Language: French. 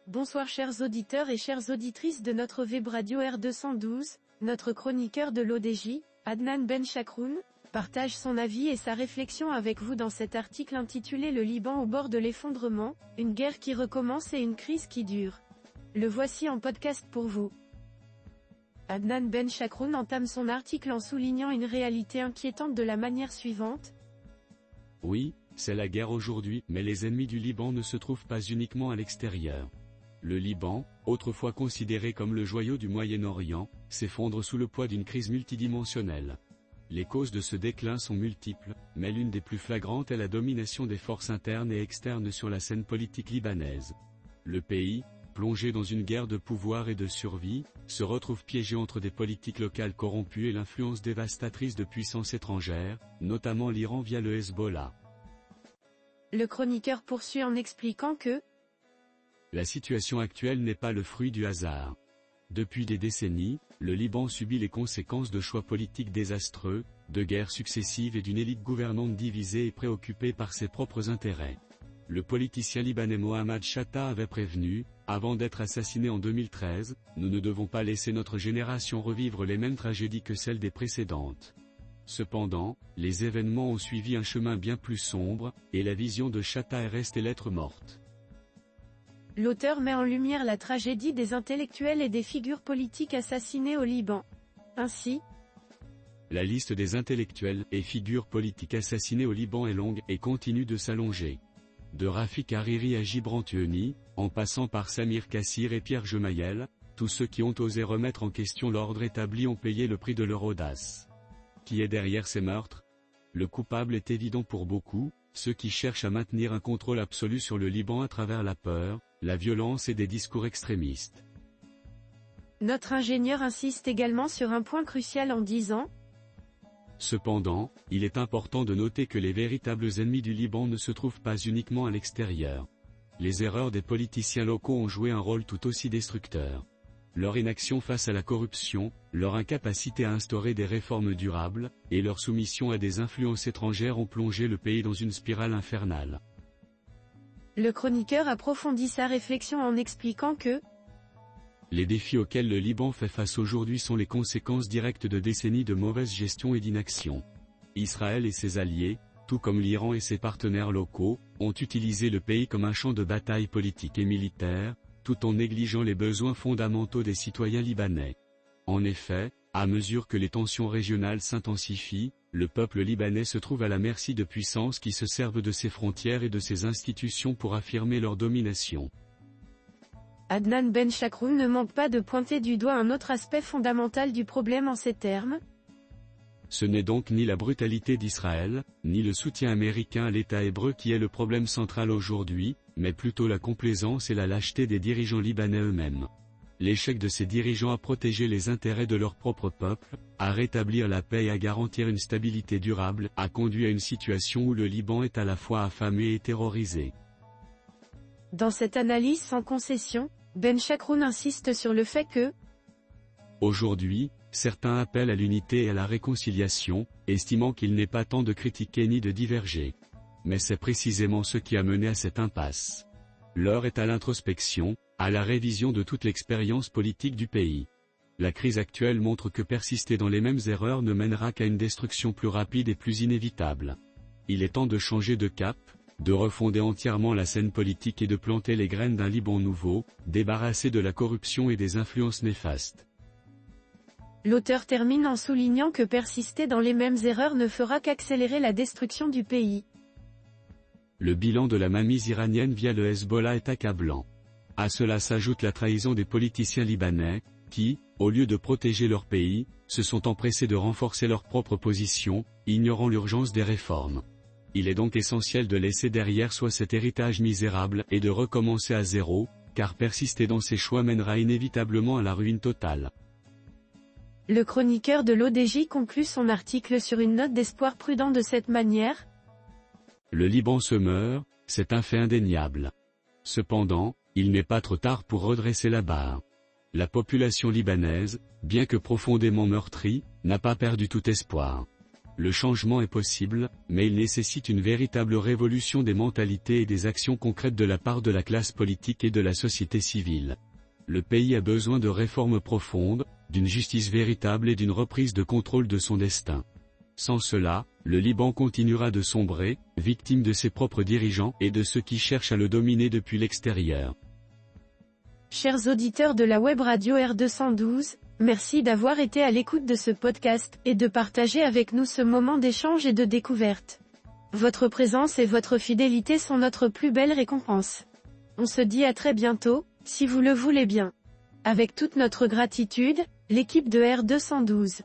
Bonsoir chers auditeurs et chères auditrices de notre web radio R212, notre chroniqueur de l'ODJ, Adnan Benchakroun, partage son avis et sa réflexion avec vous dans cet article intitulé Le Liban au bord de l'effondrement, une guerre qui recommence et une crise qui dure. Le voici en podcast pour vous. Adnan Benchakroun entame son article en soulignant une réalité inquiétante de la manière suivante. Oui, c'est la guerre aujourd'hui, mais les ennemis du Liban ne se trouvent pas uniquement à l'extérieur. Le Liban, autrefois considéré comme le joyau du Moyen-Orient, s'effondre sous le poids d'une crise multidimensionnelle. Les causes de ce déclin sont multiples, mais l'une des plus flagrantes est la domination des forces internes et externes sur la scène politique libanaise. Le pays, plongé dans une guerre de pouvoir et de survie, se retrouve piégé entre des politiques locales corrompues et l'influence dévastatrice de puissances étrangères, notamment l'Iran via le Hezbollah. Le chroniqueur poursuit en expliquant que la situation actuelle n'est pas le fruit du hasard. Depuis des décennies, le Liban subit les conséquences de choix politiques désastreux, de guerres successives et d'une élite gouvernante divisée et préoccupée par ses propres intérêts. Le politicien libanais Mohammad Shattah avait prévenu, avant d'être assassiné en 2013, nous ne devons pas laisser notre génération revivre les mêmes tragédies que celles des précédentes. Cependant, les événements ont suivi un chemin bien plus sombre, et la vision de Shattah est restée lettre morte. L'auteur met en lumière la tragédie des intellectuels et des figures politiques assassinés au Liban. Ainsi, la liste des intellectuels et figures politiques assassinés au Liban est longue et continue de s'allonger. De Rafik Hariri à Gibran Tueni, en passant par Samir Kassir et Pierre Gemayel, tous ceux qui ont osé remettre en question l'ordre établi ont payé le prix de leur audace. Qui est derrière ces meurtres? Le coupable est évident pour beaucoup, ceux qui cherchent à maintenir un contrôle absolu sur le Liban à travers la peur, la violence et des discours extrémistes. Notre ingénieur insiste également sur un point crucial en disant : cependant, il est important de noter que les véritables ennemis du Liban ne se trouvent pas uniquement à l'extérieur. Les erreurs des politiciens locaux ont joué un rôle tout aussi destructeur. Leur inaction face à la corruption, leur incapacité à instaurer des réformes durables, et leur soumission à des influences étrangères ont plongé le pays dans une spirale infernale. Le chroniqueur approfondit sa réflexion en expliquant que les défis auxquels le Liban fait face aujourd'hui sont les conséquences directes de décennies de mauvaise gestion et d'inaction. Israël et ses alliés, tout comme l'Iran et ses partenaires locaux, ont utilisé le pays comme un champ de bataille politique et militaire, tout en négligeant les besoins fondamentaux des citoyens libanais. En effet, à mesure que les tensions régionales s'intensifient, le peuple libanais se trouve à la merci de puissances qui se servent de ses frontières et de ses institutions pour affirmer leur domination. Adnan Benchakroun ne manque pas de pointer du doigt un autre aspect fondamental du problème en ces termes. Ce n'est donc ni la brutalité d'Israël, ni le soutien américain à l'État hébreu qui est le problème central aujourd'hui, mais plutôt la complaisance et la lâcheté des dirigeants libanais eux-mêmes. L'échec de ces dirigeants à protéger les intérêts de leur propre peuple, à rétablir la paix et à garantir une stabilité durable, a conduit à une situation où le Liban est à la fois affamé et terrorisé. Dans cette analyse sans concession, Benchakroun insiste sur le fait que aujourd'hui, certains appellent à l'unité et à la réconciliation, estimant qu'il n'est pas temps de critiquer ni de diverger. Mais c'est précisément ce qui a mené à cette impasse. L'heure est à l'introspection, à la révision de toute l'expérience politique du pays. La crise actuelle montre que persister dans les mêmes erreurs ne mènera qu'à une destruction plus rapide et plus inévitable. Il est temps de changer de cap, de refonder entièrement la scène politique et de planter les graines d'un Liban nouveau, débarrassé de la corruption et des influences néfastes. L'auteur termine en soulignant que persister dans les mêmes erreurs ne fera qu'accélérer la destruction du pays. Le bilan de la mainmise iranienne via le Hezbollah est accablant. À cela s'ajoute la trahison des politiciens libanais, qui, au lieu de protéger leur pays, se sont empressés de renforcer leur propre position, ignorant l'urgence des réformes. Il est donc essentiel de laisser derrière soi cet héritage misérable et de recommencer à zéro, car persister dans ses choix mènera inévitablement à la ruine totale. Le chroniqueur de l'ODJ conclut son article sur une note d'espoir prudent de cette manière. Le Liban se meurt, c'est un fait indéniable. Cependant, il n'est pas trop tard pour redresser la barre. La population libanaise, bien que profondément meurtrie, n'a pas perdu tout espoir. Le changement est possible, mais il nécessite une véritable révolution des mentalités et des actions concrètes de la part de la classe politique et de la société civile. Le pays a besoin de réformes profondes, d'une justice véritable et d'une reprise de contrôle de son destin. Sans cela, le Liban continuera de sombrer, victime de ses propres dirigeants et de ceux qui cherchent à le dominer depuis l'extérieur. Chers auditeurs de la web radio R212, merci d'avoir été à l'écoute de ce podcast, et de partager avec nous ce moment d'échange et de découverte. Votre présence et votre fidélité sont notre plus belle récompense. On se dit à très bientôt, si vous le voulez bien. Avec toute notre gratitude, l'équipe de R212.